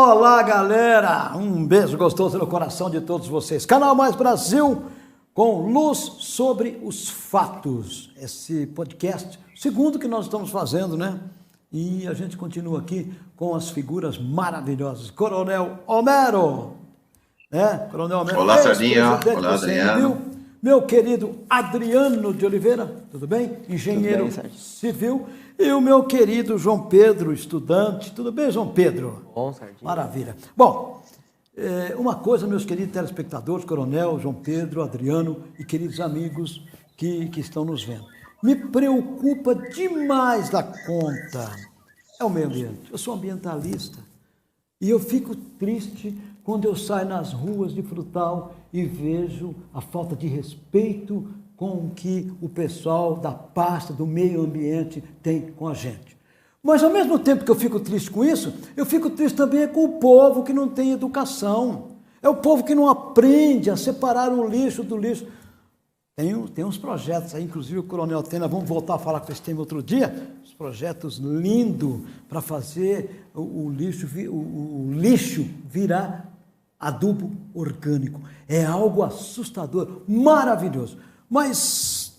Olá, galera! Um beijo gostoso no coração de todos vocês. Canal Mais Brasil, com luz sobre os fatos. Esse podcast, segundo que nós estamos fazendo, né? E a gente continua aqui com as figuras maravilhosas. Coronel Homero, né? Coronel Homero. Olá, Sardinha. Olá, Adriano. Meu querido Adriano de Oliveira, tudo bem? Engenheiro tudo bem, civil. E o meu querido João Pedro, estudante. Tudo bem, João Pedro? Bom, Sardinha. Maravilha. Bom, uma coisa, meus queridos telespectadores, Coronel, João Pedro, Adriano e queridos amigos que estão nos vendo. Me preocupa demais da conta. É o meio ambiente. Eu sou ambientalista e eu fico triste quando eu saio nas ruas de Frutal e vejo a falta de respeito com o que o pessoal da pasta do meio ambiente tem com a gente. Mas ao mesmo tempo que eu fico triste com isso, eu fico triste também com o povo que não tem educação. É o povo que não aprende a separar o lixo do lixo. Tem uns projetos aí, inclusive o Coronel Tena, vamos voltar a falar com esse tema outro dia, os projetos lindos para fazer o lixo virar adubo orgânico. É algo assustador, maravilhoso. Mas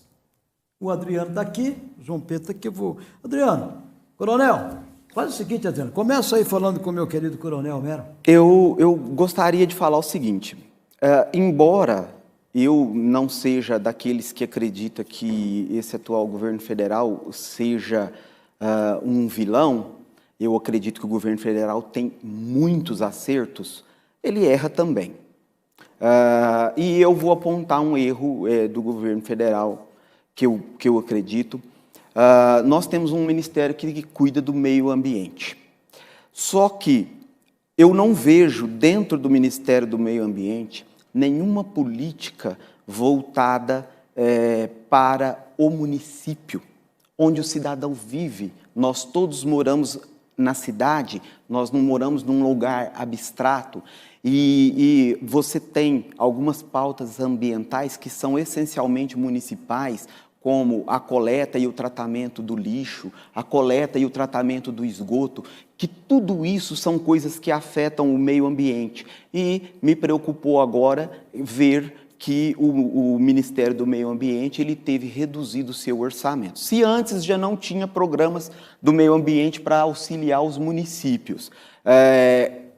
o Adriano está aqui, o João Pedro está aqui, eu vou... Adriano, Coronel, faz o seguinte, Adriano, começa aí falando com o meu querido Coronel Homero. Eu gostaria de falar o seguinte, embora eu não seja daqueles que acredita que esse atual governo federal seja um vilão, eu acredito que o governo federal tem muitos acertos, ele erra também. E eu vou apontar um erro do governo federal que eu acredito. Nós temos um ministério que cuida do meio ambiente. Só que eu não vejo dentro do Ministério do Meio Ambiente nenhuma política voltada para o município, onde o cidadão vive. Nós todos moramos na cidade, nós não moramos num lugar abstrato. E você tem algumas pautas ambientais que são essencialmente municipais, como a coleta e o tratamento do lixo, a coleta e o tratamento do esgoto, que tudo isso são coisas que afetam o meio ambiente. E me preocupou agora ver que o Ministério do Meio Ambiente ele teve reduzido o seu orçamento. Se antes já não tinha programas do meio ambiente para auxiliar os municípios,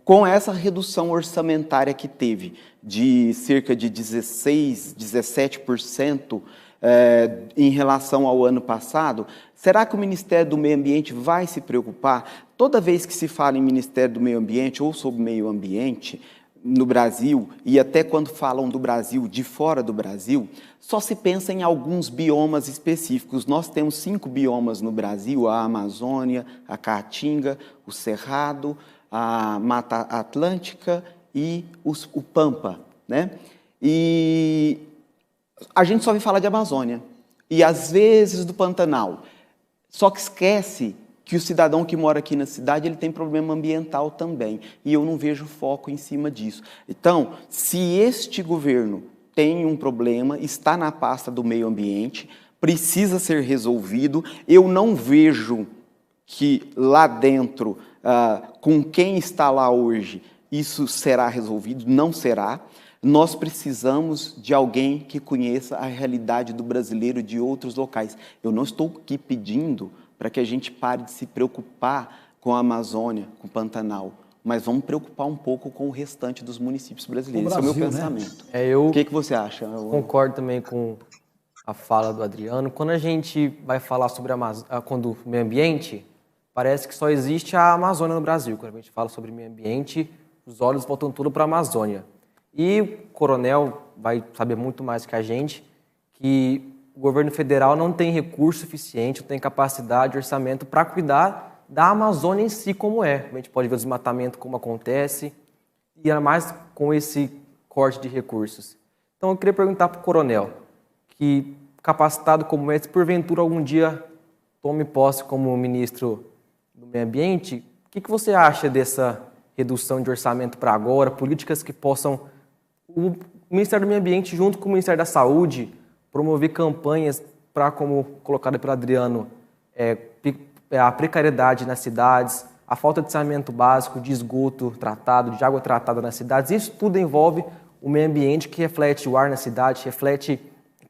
com essa redução orçamentária que teve de cerca de 17% em relação ao ano passado, será que o Ministério do Meio Ambiente vai se preocupar? Toda vez que se fala em Ministério do Meio Ambiente ou sobre meio ambiente no Brasil, e até quando falam do Brasil, de fora do Brasil, só se pensa em alguns biomas específicos. Nós temos 5 biomas no Brasil, a Amazônia, a Caatinga, o Cerrado, a Mata Atlântica e o Pampa, né? E a gente só ouve falar de Amazônia e às vezes do Pantanal, só que esquece que o cidadão que mora aqui na cidade ele tem problema ambiental também, e eu não vejo foco em cima disso. Então, se este governo tem um problema, está na pasta do meio ambiente, precisa ser resolvido, eu não vejo que lá dentro, com quem está lá hoje, isso será resolvido, não será. Nós precisamos de alguém que conheça a realidade do brasileiro de outros locais. Eu não estou aqui pedindo para que a gente pare de se preocupar com a Amazônia, com o Pantanal, mas vamos preocupar um pouco com o restante dos municípios brasileiros. Esse é o meu pensamento. Né? O que você acha? Concordo também com a fala do Adriano. Quando a gente vai falar sobre o meio ambiente, parece que só existe a Amazônia no Brasil. Quando a gente fala sobre meio ambiente, os olhos voltam tudo para a Amazônia. E o Coronel vai saber muito mais que a gente que o governo federal não tem recurso suficiente, não tem capacidade, orçamento para cuidar da Amazônia em si como é. A gente pode ver o desmatamento como acontece, e ainda mais com esse corte de recursos. Então eu queria perguntar para o Coronel, que capacitado como é, se porventura algum dia tome posse como ministro do Meio Ambiente, o que você acha dessa redução de orçamento para agora, políticas que possam, o Ministério do Meio Ambiente junto com o Ministério da Saúde, promover campanhas para, como colocado pelo Adriano, a precariedade nas cidades, a falta de saneamento básico, de esgoto tratado, de água tratada nas cidades, isso tudo envolve o meio ambiente que reflete o ar na cidade, reflete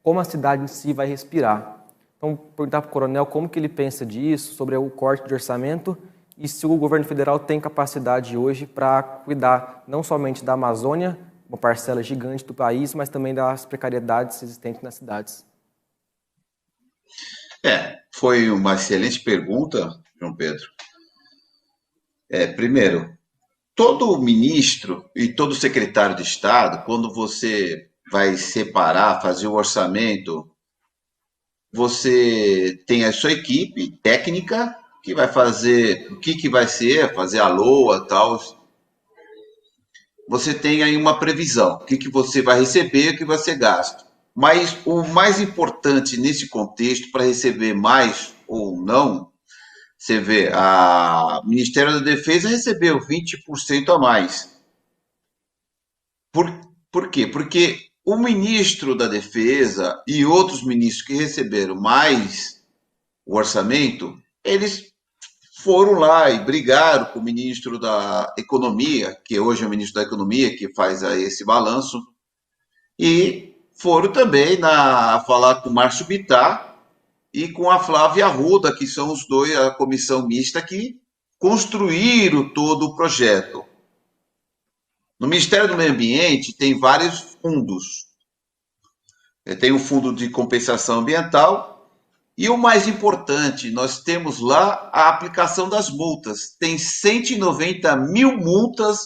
como a cidade em si vai respirar. Então, perguntar para o coronel como que ele pensa disso, sobre o corte de orçamento e se o governo federal tem capacidade hoje para cuidar não somente da Amazônia, uma parcela gigante do país, mas também das precariedades existentes nas cidades. Foi uma excelente pergunta, João Pedro. Primeiro, todo ministro e todo secretário de Estado, quando você vai separar, fazer o orçamento, você tem a sua equipe técnica que vai fazer o que vai ser, fazer a LOA e tal. Você tem aí uma previsão, o que você vai receber, o que vai ser gasto. Mas o mais importante nesse contexto, para receber mais ou não, você vê, o Ministério da Defesa recebeu 20% a mais. Por quê? Porque o ministro da Defesa e outros ministros que receberam mais o orçamento, eles foram lá e brigaram com o ministro da Economia, que hoje é o ministro da Economia, que faz esse balanço, e foram também falar com o Márcio Bittar e com a Flávia Arruda, que são os dois, a comissão mista, que construíram todo o projeto. No Ministério do Meio Ambiente tem vários fundos. Tem o Fundo de Compensação Ambiental e o mais importante, nós temos lá a aplicação das multas. Tem 190 mil multas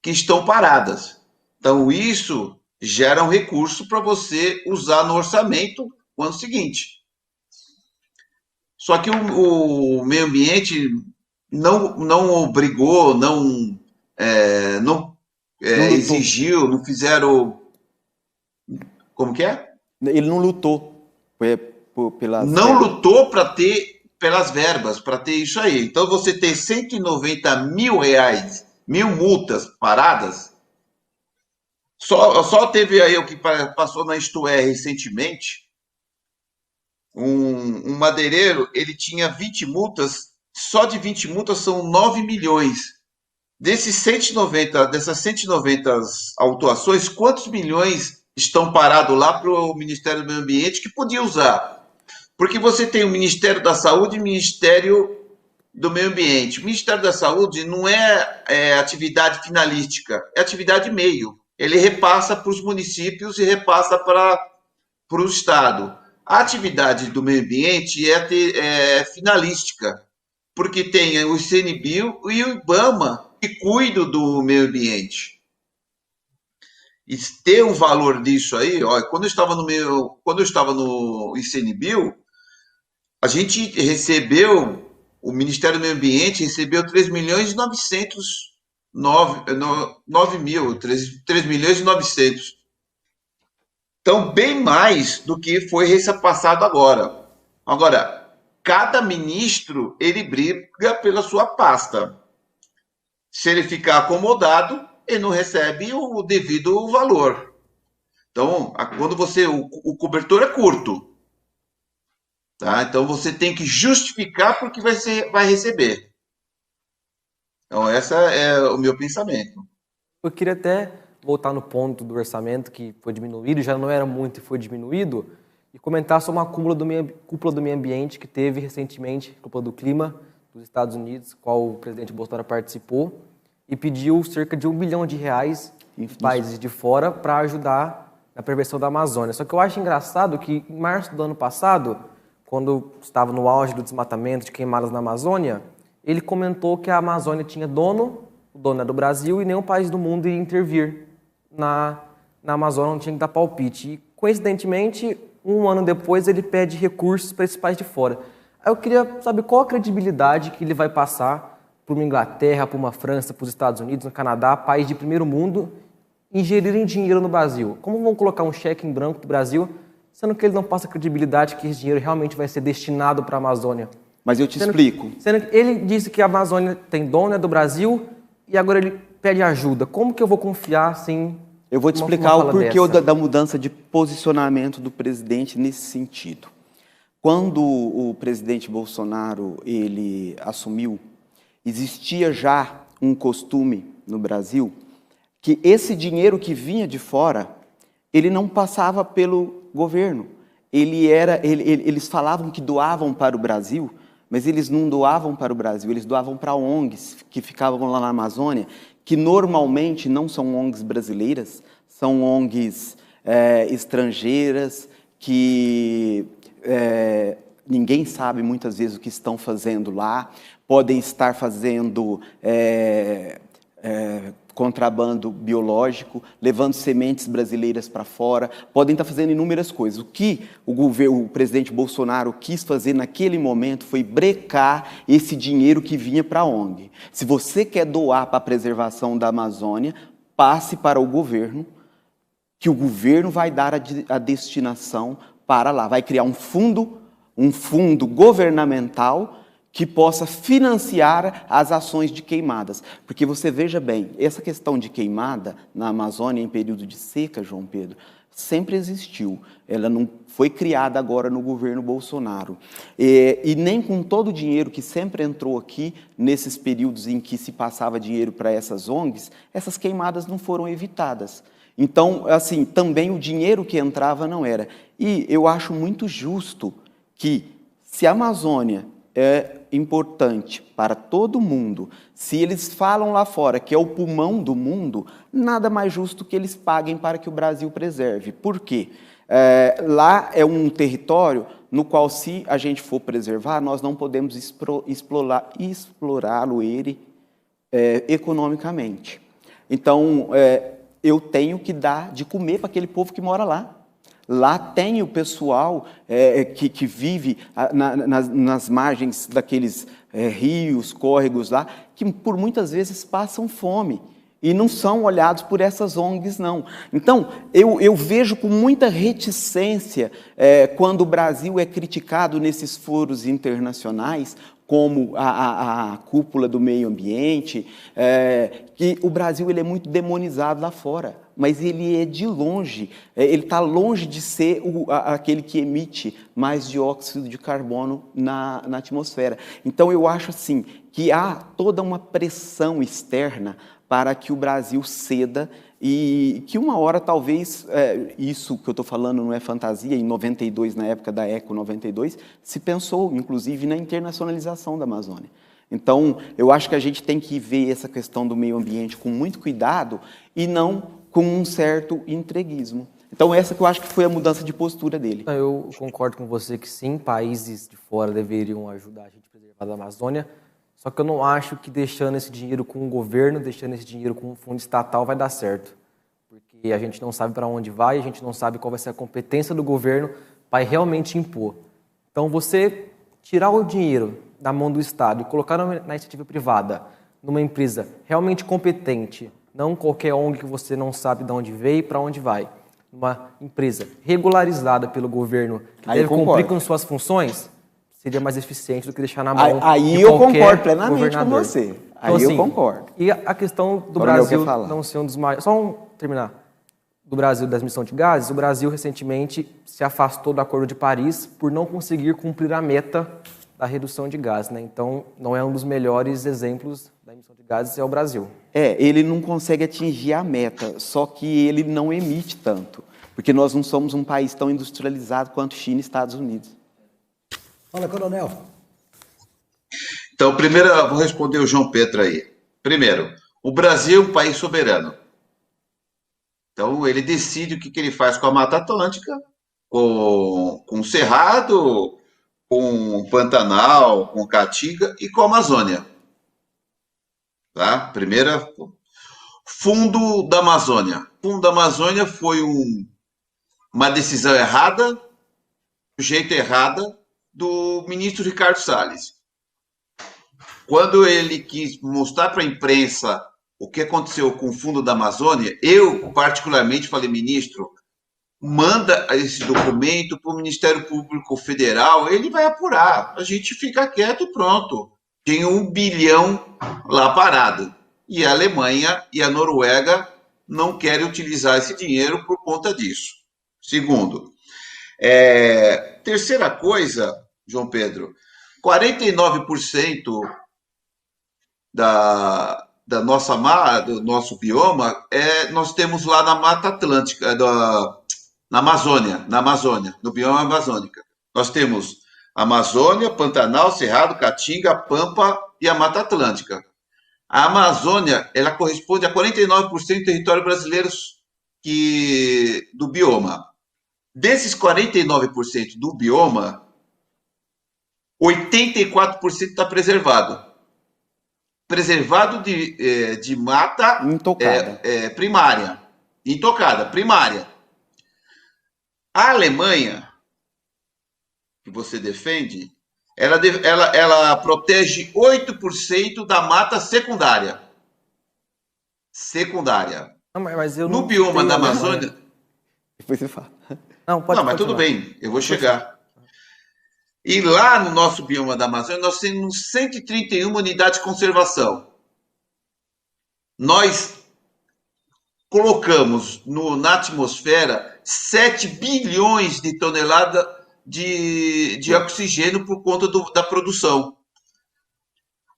que estão paradas. Então, isso gera um recurso para você usar no orçamento no ano seguinte. Só que o meio ambiente não obrigou, não exigiu, não fizeram... Como que é? Ele não lutou pelas não verbas. Lutou para ter pelas verbas, para ter isso aí. Então você tem 190 mil reais, 1000 multas paradas. Só teve aí o que passou na Isto É recentemente. Um madeireiro, ele tinha 20 multas, só de 20 multas são 9 milhões. Dessas 190 autuações, quantos milhões estão parados lá para o Ministério do Meio Ambiente que podia usar? Porque você tem o Ministério da Saúde e o Ministério do Meio Ambiente. O Ministério da Saúde não é atividade finalística, é atividade meio. Ele repassa para os municípios e repassa para o Estado. A atividade do meio ambiente é finalística, porque tem o ICMBio e o IBAMA que cuidam do meio ambiente. E ter um valor disso aí, ó, quando eu estava no ICMBio, a gente recebeu, o Ministério do Meio Ambiente recebeu 3 milhões e 3 milhões e 900. Então, bem mais do que foi repassado agora. Agora, cada ministro, ele briga pela sua pasta. Se ele ficar acomodado, ele não recebe o devido valor. Então, quando o cobertor é curto, tá? Então você tem que justificar porque vai receber. Então, esse é o meu pensamento. Eu queria até voltar no ponto do orçamento que foi diminuído, já não era muito e foi diminuído, e comentar sobre uma cúpula do meio ambiente que teve recentemente, cúpula do clima dos Estados Unidos, qual o presidente Bolsonaro participou, e pediu cerca de R$1 bilhão de países de fora para ajudar na prevenção da Amazônia. Só que eu acho engraçado que em março do ano passado, quando estava no auge do desmatamento, de queimadas na Amazônia, ele comentou que a Amazônia tinha dono, o dono é do Brasil, e nenhum país do mundo ia intervir na Amazônia, não tinha que dar palpite. E, coincidentemente, um ano depois, ele pede recursos para esses países de fora. Aí eu queria saber qual a credibilidade que ele vai passar para uma Inglaterra, para uma França, para os Estados Unidos, no Canadá, país de primeiro mundo, ingerirem dinheiro no Brasil. Como vão colocar um cheque em branco do Brasil, sendo que ele não passa credibilidade que esse dinheiro realmente vai ser destinado para a Amazônia? Mas eu te explico. Sendo que ele disse que a Amazônia tem dono, é do Brasil, e agora ele pede ajuda. Como que eu vou confiar assim? Eu vou te explicar o porquê da mudança de posicionamento do presidente nesse sentido. Quando o presidente Bolsonaro ele assumiu, existia já um costume no Brasil que esse dinheiro que vinha de fora, ele não passava pelo governo. Eles falavam que doavam para o Brasil, mas eles não doavam para o Brasil, eles doavam para ONGs que ficavam lá na Amazônia, que normalmente não são ONGs brasileiras, são ONGs estrangeiras, que ninguém sabe muitas vezes o que estão fazendo lá, podem estar fazendo contrabando biológico, levando sementes brasileiras para fora, podem estar fazendo inúmeras coisas. O que o presidente Bolsonaro quis fazer naquele momento foi brecar esse dinheiro que vinha para a ONG. Se você quer doar para a preservação da Amazônia, passe para o governo, que o governo vai dar a destinação para lá. Vai criar um fundo governamental que possa financiar as ações de queimadas. Porque você veja bem, essa questão de queimada na Amazônia em período de seca, João Pedro, sempre existiu. Ela não foi criada agora no governo Bolsonaro. E nem com todo o dinheiro que sempre entrou aqui, nesses períodos em que se passava dinheiro para essas ONGs, essas queimadas não foram evitadas. Então, assim, também o dinheiro que entrava não era. E eu acho muito justo que, se a Amazônia é importante para todo mundo, se eles falam lá fora que é o pulmão do mundo, nada mais justo que eles paguem para que o Brasil preserve. Por quê? Lá é um território no qual, se a gente for preservar, nós não podemos explorá-lo economicamente. Então, eu tenho que dar de comer para aquele povo que mora lá. Lá tem o pessoal que vive nas margens daqueles rios, córregos lá, que por muitas vezes passam fome e não são olhados por essas ONGs, não. Então, eu vejo com muita reticência quando o Brasil é criticado nesses foros internacionais, como a cúpula do meio ambiente, que o Brasil ele é muito demonizado lá fora, mas ele é de longe, ele está longe de ser aquele que emite mais dióxido de carbono na atmosfera. Então, eu acho assim, que há toda uma pressão externa para que o Brasil ceda e que uma hora talvez, isso que eu estou falando não é fantasia, em 92, na época da Eco 92, se pensou inclusive na internacionalização da Amazônia. Então, eu acho que a gente tem que ver essa questão do meio ambiente com muito cuidado e não com um certo entreguismo. Então, essa que eu acho que foi a mudança de postura dele. Eu concordo com você que sim, países de fora deveriam ajudar a gente a preservar a Amazônia, só que eu não acho que deixando esse dinheiro com o governo, deixando esse dinheiro com o fundo estatal vai dar certo. Porque a gente não sabe para onde vai, a gente não sabe qual vai ser a competência do governo para realmente impor. Então, você tirar o dinheiro da mão do Estado e colocar na iniciativa privada, numa empresa realmente competente, não qualquer ONG que você não sabe de onde veio e para onde vai, uma empresa regularizada pelo governo, que deve cumprir com suas funções, seria mais eficiente do que deixar na mão de qualquer concordo plenamente com você. Aí então, eu concordo. E a questão do Brasil não ser um dos maiores... terminar. Do Brasil, das emissões de gases, o Brasil recentemente se afastou do Acordo de Paris por não conseguir cumprir a meta da redução de gases, né? Então, não é um dos melhores exemplos da emissão de gases, é o Brasil. Ele não consegue atingir a meta, só que ele não emite tanto, porque nós não somos um país tão industrializado quanto China e Estados Unidos. Fala, coronel. Então, primeiro, eu vou responder o João Pedro aí. Primeiro, o Brasil é um país soberano. Então, ele decide o que ele faz com a Mata Atlântica, com o Cerrado, com o Pantanal, com o Caatinga e com a Amazônia. Tá? Primeira, Fundo da Amazônia. Fundo da Amazônia foi uma decisão errada, do jeito errada, do ministro Ricardo Salles. Quando ele quis mostrar para a imprensa o que aconteceu com o Fundo da Amazônia, eu, particularmente, falei, ministro, manda esse documento para o Ministério Público Federal, ele vai apurar, a gente fica quieto e pronto. Tem 1 bilhão lá parado. E a Alemanha e a Noruega não querem utilizar esse dinheiro por conta disso. Segundo, terceira coisa, João Pedro, 49% da nossa do nosso bioma, nós temos lá na Mata Atlântica, na Amazônia, no bioma amazônica. Nós temos Amazônia, Pantanal, Cerrado, Caatinga, Pampa e a Mata Atlântica. A Amazônia, ela corresponde a 49% do território brasileiro do bioma. Desses 49% do bioma, 84% está preservado. Preservado de mata Intocada. Primária. Intocada, primária. A Alemanha, que você defende, ela protege 8% da mata secundária. Secundária. Não, mas eu No não bioma tenho da Alemanha. Amazônia... Depois você fala. Não, pode Não, mas tudo continuar. bem, eu vou chegar. E lá no nosso bioma da Amazônia, nós temos 131 unidades de conservação. Nós colocamos na atmosfera 7 bilhões de toneladas de oxigênio por conta da produção.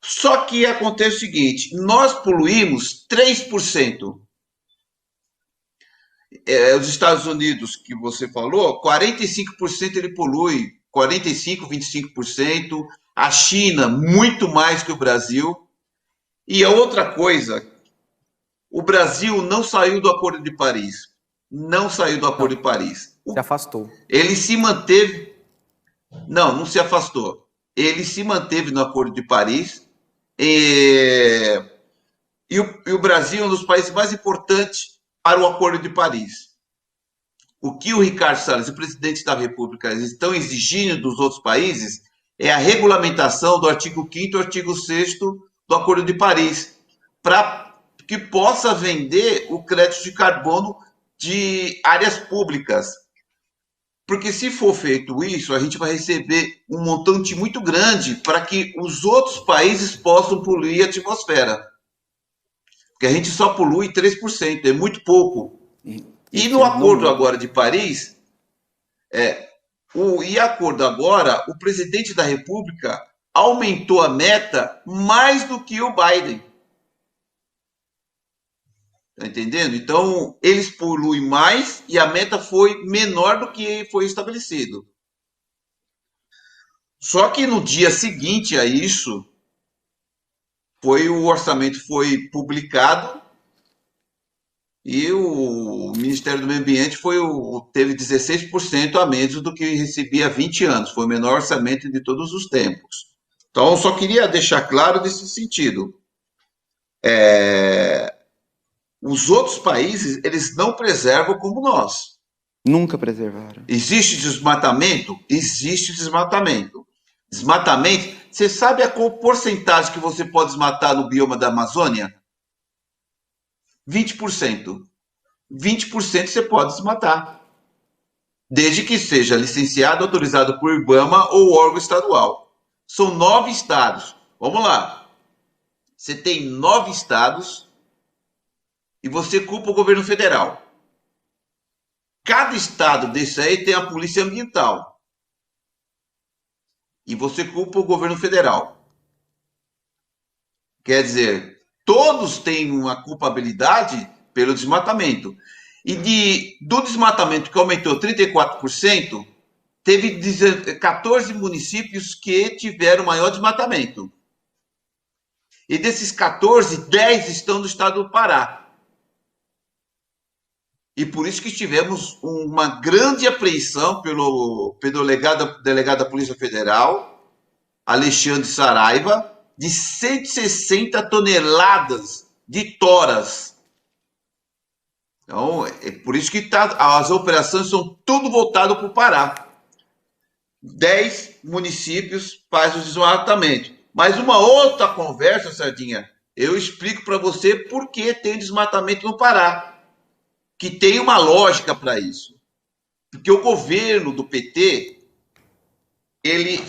Só que acontece o seguinte, nós poluímos 3%. Os Estados Unidos, que você falou, 45% ele polui, 45%, 25%. A China, muito mais que o Brasil. E a outra coisa, o Brasil não saiu do Acordo de Paris. Não saiu do Acordo de Paris. Se afastou. Ele se manteve... Não se afastou. Ele se manteve no Acordo de Paris. E o Brasil é um dos países mais importantes para o Acordo de Paris. O que o Ricardo Salles, o presidente da República, estão exigindo dos outros países é a regulamentação do artigo 5º e artigo 6º do Acordo de Paris, para que possa vender o crédito de carbono de áreas públicas. Porque se for feito isso, a gente vai receber um montante muito grande para que os outros países possam poluir a atmosfera. Porque a gente só polui 3%, é muito pouco. E no acordo agora de Paris, o presidente da República aumentou a meta mais do que o Biden. Está entendendo? Então, eles poluem mais e a meta foi menor do que foi estabelecido. Só que no dia seguinte a isso, o orçamento foi publicado e o Ministério do Meio Ambiente teve 16% a menos do que recebia há 20 anos. Foi o menor orçamento de todos os tempos. Então, eu só queria deixar claro nesse sentido. Os outros países, eles não preservam como nós. Nunca preservaram. Existe desmatamento? Existe desmatamento. Desmatamento, você sabe a porcentagem que você pode desmatar no bioma da Amazônia? 20%. 20% você pode desmatar. Desde que seja licenciado, autorizado por IBAMA ou órgão estadual. São 9 estados. Vamos lá. Você tem 9 estados e você culpa o governo federal. Cada estado desse aí tem a polícia ambiental. E você culpa o governo federal. Quer dizer, todos têm uma culpabilidade pelo desmatamento. E do desmatamento que aumentou 34%, teve 14 municípios que tiveram maior desmatamento. E desses 14, 10 estão no estado do Pará. E por isso que tivemos uma grande apreensão pelo delegado da Polícia Federal, Alexandre Saraiva, de 160 toneladas de toras. Então, é por isso que as operações são tudo voltadas para o Pará. 10 municípios fazem o desmatamento. Mas uma outra conversa, Sardinha, eu explico para você por que tem desmatamento no Pará. Que tem uma lógica para isso. Porque o governo do PT, ele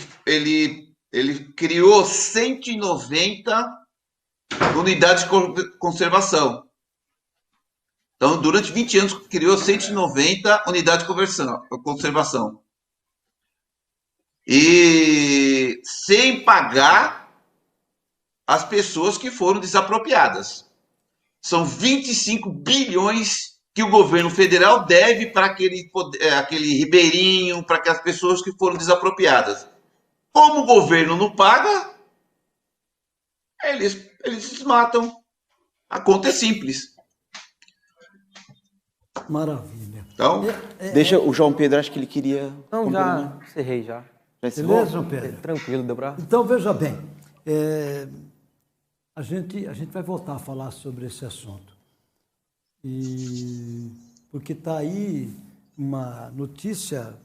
criou 190 unidades de conservação. Então, durante 20 anos, criou 190 unidades de conservação. E sem pagar as pessoas que foram desapropriadas. São 25 bilhões que o governo federal deve para aquele ribeirinho, para aquelas pessoas que foram desapropriadas. Como o governo não paga, eles desmatam. A conta é simples. Maravilha. Então, Deixa o João Pedro, acho que ele queria... Não, já encerrei já. Beleza, João Pedro? Tranquilo, deu pra... Então, veja bem, a gente vai voltar a falar sobre esse assunto. Porque está aí uma notícia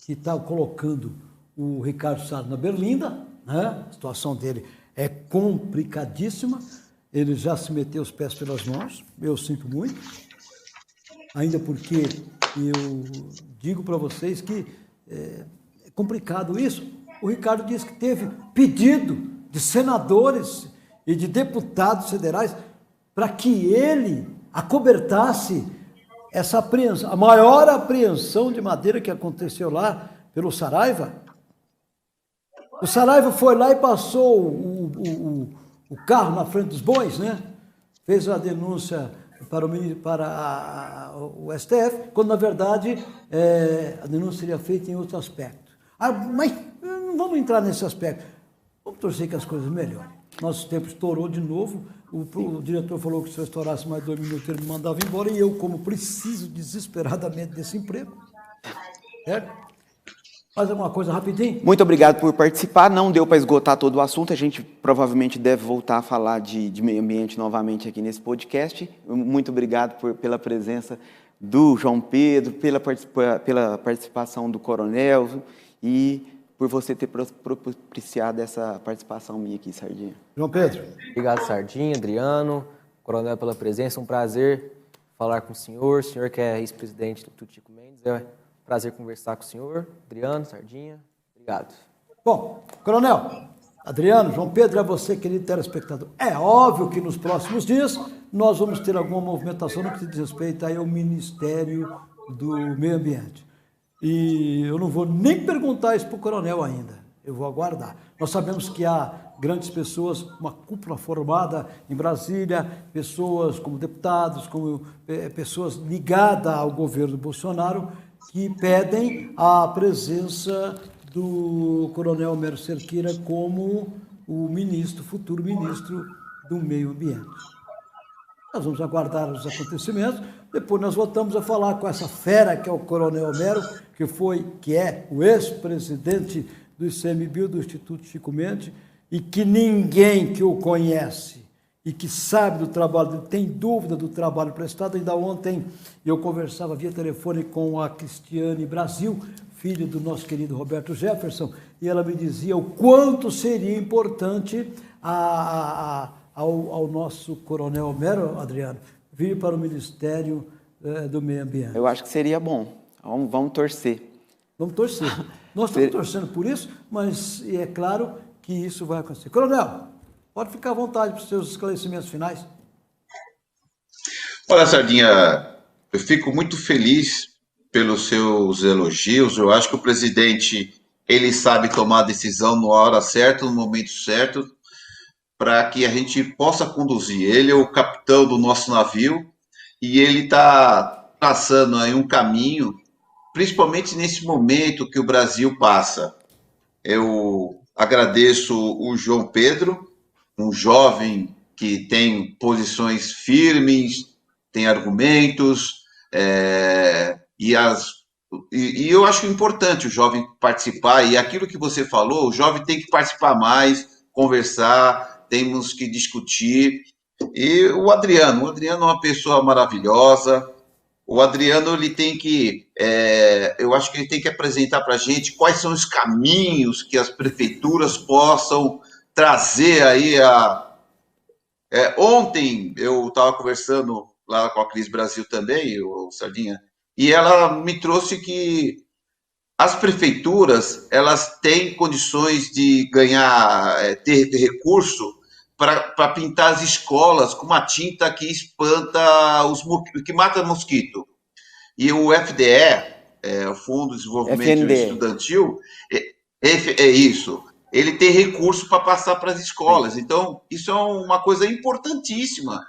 que está colocando o Ricardo Salles na berlinda, né? A situação dele é complicadíssima, ele já se meteu os pés pelas mãos, eu sinto muito, ainda porque eu digo para vocês que é complicado isso. O Ricardo disse que teve pedido de senadores e de deputados federais para que ele acobertasse essa apreensão, a maior apreensão de madeira que aconteceu lá pelo Saraiva. O Saraiva foi lá e passou o carro na frente dos bois, né? Fez a denúncia para o STF, quando na verdade a denúncia seria feita em outro aspecto. Mas não vamos entrar nesse aspecto. Vamos torcer que as coisas melhorem. Nosso tempo estourou de novo. O diretor falou que se eu estourasse mais 2 minutos ele me mandava embora, e eu, como preciso desesperadamente desse emprego, certo? Mais alguma coisa rapidinho? Muito obrigado por participar. Não deu para esgotar todo o assunto. A gente provavelmente deve voltar a falar de meio ambiente novamente aqui nesse podcast. Muito obrigado pela presença do João Pedro, pela participação do Coronel e por você ter propiciado essa participação minha aqui, Sardinha. João Pedro. Obrigado, Sardinha, Adriano, Coronel, pela presença. Um prazer falar com o senhor que é ex-presidente do Tutico Mendes. É um prazer conversar com o senhor, Adriano, Sardinha. Obrigado. Bom, Coronel, Adriano, João Pedro, é você, querido telespectador. É óbvio que nos próximos dias nós vamos ter alguma movimentação no que diz respeito aí ao Ministério do Meio Ambiente. E eu não vou nem perguntar isso para o Coronel ainda, eu vou aguardar. Nós sabemos que há grandes pessoas, uma cúpula formada em Brasília, pessoas como deputados, como pessoas ligadas ao governo Bolsonaro, que pedem a presença do Coronel Homero Cerqueira como o futuro ministro do Meio Ambiente. Nós vamos aguardar os acontecimentos, depois nós voltamos a falar com essa fera que é o Coronel Homero, que é o ex-presidente do ICMBio, do Instituto Chico Mendes, e que ninguém que o conhece e que sabe do trabalho, tem dúvida do trabalho prestado. Ainda ontem eu conversava via telefone com a Cristiane Brasil, filha do nosso querido Roberto Jefferson, e ela me dizia o quanto seria importante ao nosso Coronel Homero, Adriano, vir para o Ministério do Meio Ambiente. Eu acho que seria bom. Vamos torcer. Vamos torcer. Nós estamos torcendo por isso, mas é claro que isso vai acontecer. Coronel, pode ficar à vontade para os seus esclarecimentos finais. Olha, Sardinha, eu fico muito feliz pelos seus elogios. Eu acho que o presidente, ele sabe tomar a decisão na hora certa, no momento certo, para que a gente possa conduzir. Ele é o capitão do nosso navio e ele está traçando aí um caminho, principalmente nesse momento que o Brasil passa. Eu agradeço o João Pedro, um jovem que tem posições firmes, tem argumentos, e eu acho importante o jovem participar, e aquilo que você falou, o jovem tem que participar mais, conversar, temos que discutir. E o Adriano é uma pessoa maravilhosa. O Adriano, ele tem que, eu acho que ele tem que apresentar para a gente quais são os caminhos que as prefeituras possam trazer aí ontem eu estava conversando lá com a Cris Brasil também, o Sardinha, e ela me trouxe que as prefeituras, elas têm condições de ganhar, ter recurso para pintar as escolas com uma tinta que espanta que mata mosquito. E o FDE, o Fundo de Desenvolvimento FNDE. Estudantil, é isso. ele ter recurso para passar para as escolas. Então, isso é uma coisa importantíssima.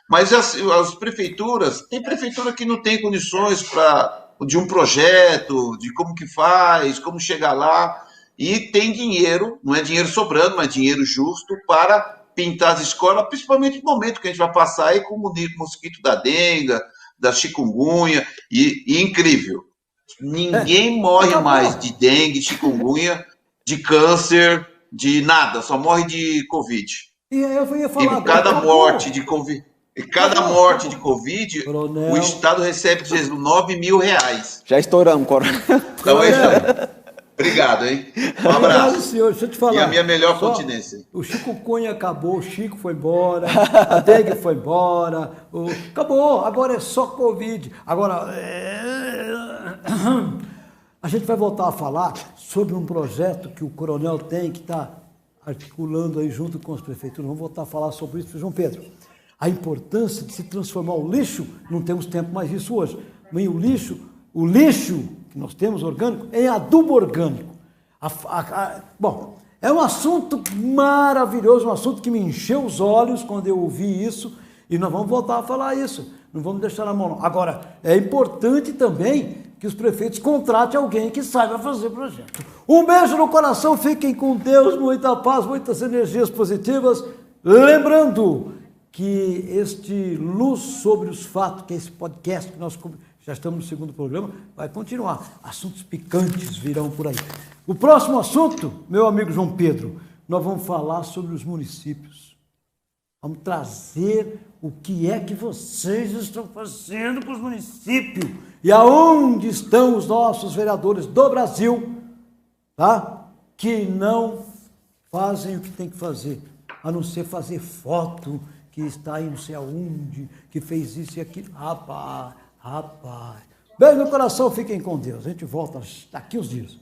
Mas as prefeituras, tem prefeitura que não tem condições de um projeto, de como que faz, como chegar lá, e tem dinheiro, não é dinheiro sobrando, mas dinheiro justo para pintar as escolas, principalmente no momento que a gente vai passar aí com o mosquito da dengue, da chikungunya, e incrível, ninguém morre mais de dengue, chikungunya, de câncer, de nada, só morre de Covid. E eu ia falar E cada morte de Covid, Coronel. o Estado recebe de R$9.000. Já estouramos, coronel. Então é isso aí. Obrigado, hein? Um abraço. Obrigado, senhor. Deixa eu te falar. E a minha melhor continência. O chikungunya acabou, o Chico foi embora, a dengue foi embora, acabou, agora é só Covid. Agora, a gente vai voltar a falar sobre um projeto que o coronel tem, que está articulando aí junto com as prefeituras. Vamos voltar a falar sobre isso, João Pedro. A importância de se transformar o lixo, não temos tempo mais isso hoje, mas o lixo que nós temos orgânico em adubo orgânico. Bom, é um assunto maravilhoso, um assunto que me encheu os olhos quando eu ouvi isso, e nós vamos voltar a falar isso, não vamos deixar na mão não. Agora, é importante também que os prefeitos contratem alguém que saiba fazer projeto. Um beijo no coração, fiquem com Deus, muita paz, muitas energias positivas. Lembrando que este Luz sobre os Fatos, que é esse podcast que nós já estamos no segundo programa, vai continuar. Assuntos picantes virão por aí. O próximo assunto, meu amigo João Pedro, nós vamos falar sobre os municípios. Vamos trazer o que é que vocês estão fazendo com os municípios e aonde estão os nossos vereadores do Brasil, tá? Que não fazem o que tem que fazer, a não ser fazer foto, que está aí não sei aonde, que fez isso e aquilo. Rapaz. Beijo no coração, fiquem com Deus. A gente volta daqui uns dias.